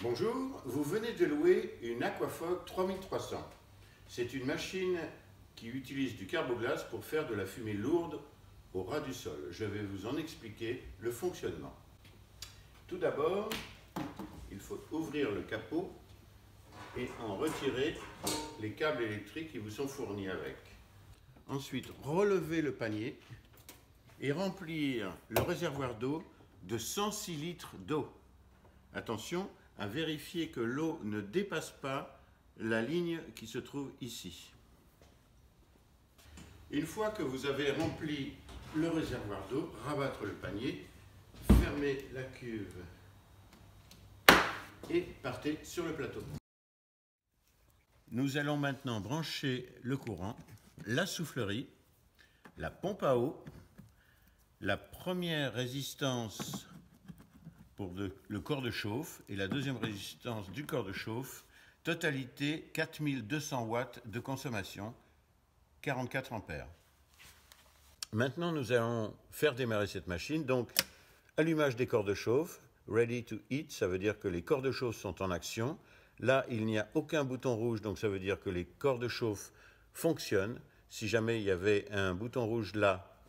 Bonjour, vous venez de louer une Aquafog 3300. C'est une machine qui utilise du carboglace pour faire de la fumée lourde au ras du sol. Je vais vous en expliquer le fonctionnement. Tout d'abord, il faut ouvrir le capot et en retirer les câbles électriques qui vous sont fournis avec. Ensuite, relever le panier et remplir le réservoir d'eau de 106 litres d'eau. Attention à vérifier que l'eau ne dépasse pas la ligne qui se trouve ici. Une fois que vous avez rempli le réservoir d'eau, rabattre le panier, fermez la cuve et partez sur le plateau. Nous allons maintenant brancher le courant, la soufflerie, la pompe à eau, la première résistance pour le corps de chauffe et la deuxième résistance du corps de chauffe, totalité 4200 watts de consommation, 44 ampères. Maintenant, nous allons faire démarrer cette machine. Donc, allumage des corps de chauffe, ready to heat, ça veut dire que les corps de chauffe sont en action. Là, il n'y a aucun bouton rouge, donc ça veut dire que les corps de chauffe fonctionnent. Si jamais il y avait un bouton rouge là,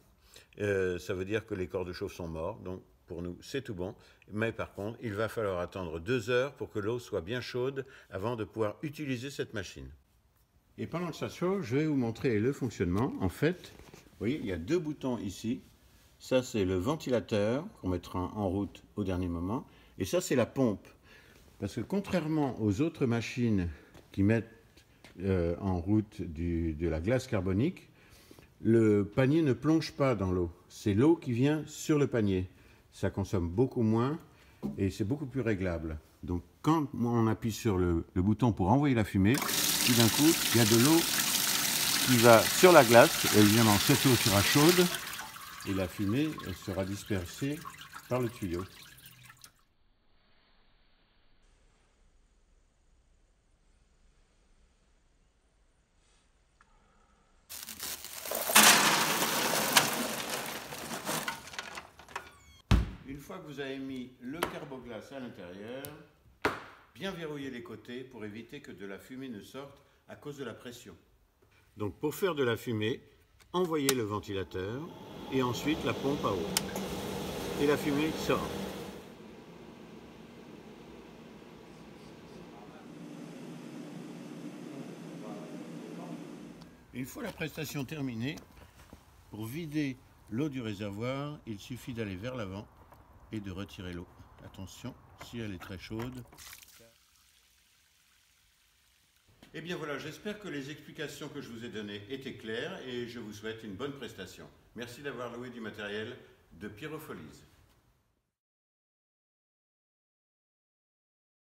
ça veut dire que les corps de chauffe sont morts. Donc, pour nous, c'est tout bon. Mais par contre, il va falloir attendre 2 heures pour que l'eau soit bien chaude avant de pouvoir utiliser cette machine. Et pendant que ça chauffe, je vais vous montrer le fonctionnement. En fait, vous voyez, il y a 2 boutons ici. Ça, c'est le ventilateur qu'on mettra en route au dernier moment. Et ça, c'est la pompe. Parce que contrairement aux autres machines qui mettent en route de la glace carbonique, le panier ne plonge pas dans l'eau. C'est l'eau qui vient sur le panier. Ça consomme beaucoup moins et c'est beaucoup plus réglable. Donc quand on appuie sur le bouton pour envoyer la fumée, tout d'un coup, il y a de l'eau qui va sur la glace. Évidemment, cette eau sera chaude et la fumée sera dispersée par le tuyau. Une fois que vous avez mis le carboglace à l'intérieur, bien verrouiller les côtés pour éviter que de la fumée ne sorte à cause de la pression. Donc pour faire de la fumée, envoyez le ventilateur et ensuite la pompe à eau. Et la fumée sort. Une fois la prestation terminée, pour vider l'eau du réservoir, il suffit d'aller vers l'avant et de retirer l'eau. Attention, si elle est très chaude. Et bien voilà, j'espère que les explications que je vous ai données étaient claires et je vous souhaite une bonne prestation. Merci d'avoir loué du matériel de Pyrofolies.